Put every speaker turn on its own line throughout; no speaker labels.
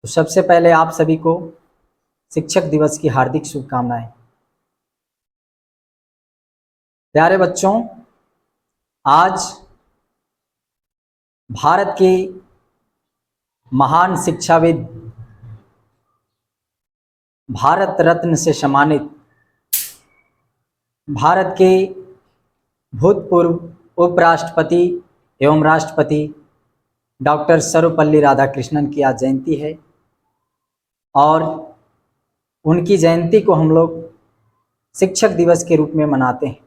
तो सबसे पहले आप सभी को शिक्षक दिवस की हार्दिक शुभकामनाएं। प्यारे बच्चों, आज भारत के महान शिक्षाविद, भारत रत्न से सम्मानित, भारत के भूतपूर्व उपराष्ट्रपति एवं राष्ट्रपति डॉक्टर सर्वपल्ली राधाकृष्णन की आज जयंती है और उनकी जयंती को हम लोग शिक्षक दिवस के रूप में मनाते हैं।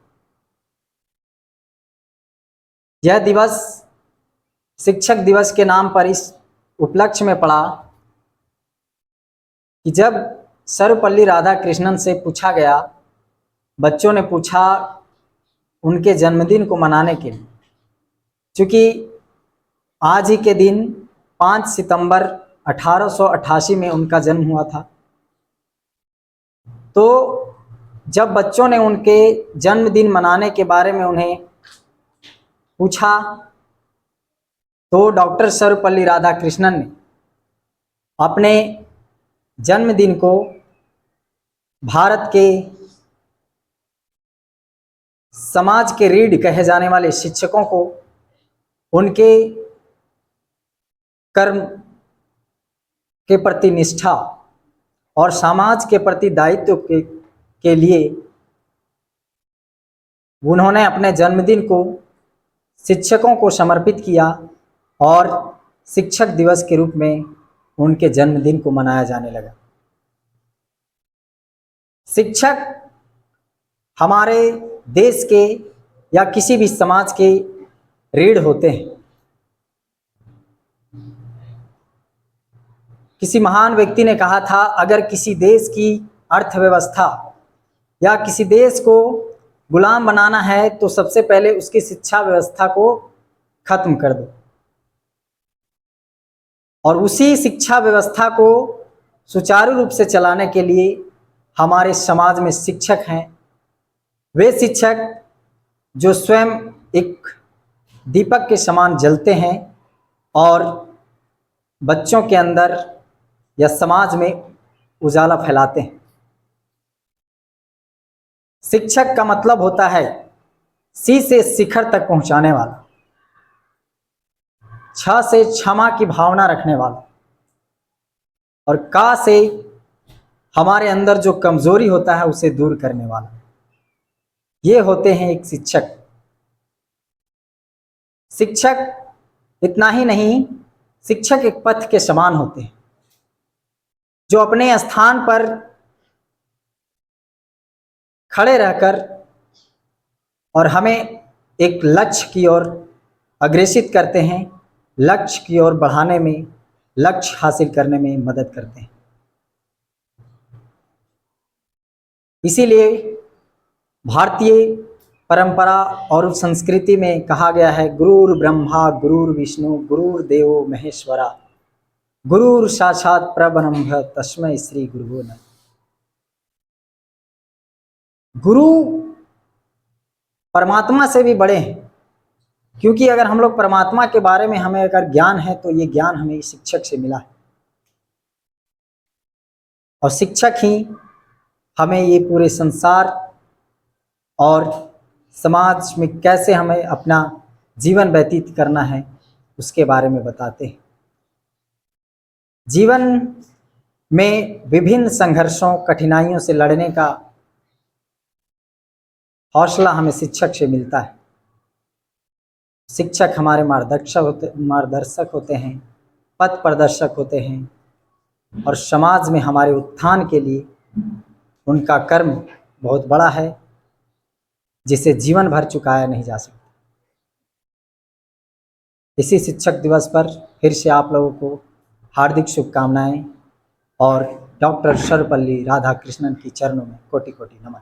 यह दिवस शिक्षक दिवस के नाम पर इस उपलक्ष्य में पड़ा कि जब सर्वपल्ली राधाकृष्णन से पूछा गया, बच्चों ने पूछा उनके जन्मदिन को मनाने के लिए, क्योंकि आज ही के दिन 5 सितंबर 1888 में उनका जन्म हुआ था। तो जब बच्चों ने उनके जन्मदिन मनाने के बारे में उन्हें पूछा तो डॉक्टर सर्वपल्ली राधाकृष्णन ने अपने जन्मदिन को भारत के समाज के रीढ़ कहे जाने वाले शिक्षकों को उनके कर्म के प्रति निष्ठा और समाज के प्रति दायित्व के लिए उन्होंने अपने जन्मदिन को शिक्षकों को समर्पित किया और शिक्षक दिवस के रूप में उनके जन्मदिन को मनाया जाने लगा। शिक्षक हमारे देश के या किसी भी समाज के रीढ़ होते हैं। किसी महान व्यक्ति ने कहा था, अगर किसी देश की अर्थव्यवस्था या किसी देश को गुलाम बनाना है तो सबसे पहले उसकी शिक्षा व्यवस्था को खत्म कर दो। और उसी शिक्षा व्यवस्था को सुचारू रूप से चलाने के लिए हमारे समाज में शिक्षक हैं। वे शिक्षक जो स्वयं एक दीपक के समान जलते हैं और बच्चों के अंदर या समाज में उजाला फैलाते हैं। शिक्षक का मतलब होता है सी से शिखर तक पहुंचाने वाला, छ से क्षमा की भावना रखने वाला और का से हमारे अंदर जो कमजोरी होता है उसे दूर करने वाला। ये होते हैं एक शिक्षक। शिक्षक इतना ही नहीं, शिक्षक एक पथ के समान होते हैं जो अपने स्थान पर खड़े रहकर और हमें एक लक्ष्य की ओर अग्रेसित करते हैं, लक्ष्य की ओर बढ़ाने में, लक्ष्य हासिल करने में मदद करते हैं। इसीलिए भारतीय परंपरा और संस्कृति में कहा गया है, गुरुर् ब्रह्मा गुरुर्विष्णु गुरुर्देवो महेश्वरा गुरुर साक्षात परब्रह्म तस्मै श्री गुरुवे नमः। गुरु परमात्मा से भी बड़े हैं, क्योंकि अगर हम लोग परमात्मा के बारे में हमें अगर ज्ञान है तो ये ज्ञान हमें शिक्षक से मिला है और शिक्षक ही हमें ये पूरे संसार और समाज में कैसे हमें अपना जीवन व्यतीत करना है उसके बारे में बताते हैं। जीवन में विभिन्न संघर्षों, कठिनाइयों से लड़ने का हौसला हमें शिक्षक से मिलता है। शिक्षक हमारे मार्गदर्शक होते हैं, पथ प्रदर्शक होते हैं और समाज में हमारे उत्थान के लिए उनका कर्म बहुत बड़ा है जिसे जीवन भर चुकाया नहीं जा सकता। इसी शिक्षक दिवस पर फिर से आप लोगों को हार्दिक शुभकामनाएं और डॉक्टर सर्वपल्ली राधाकृष्णन की चरणों में कोटि कोटि नमन।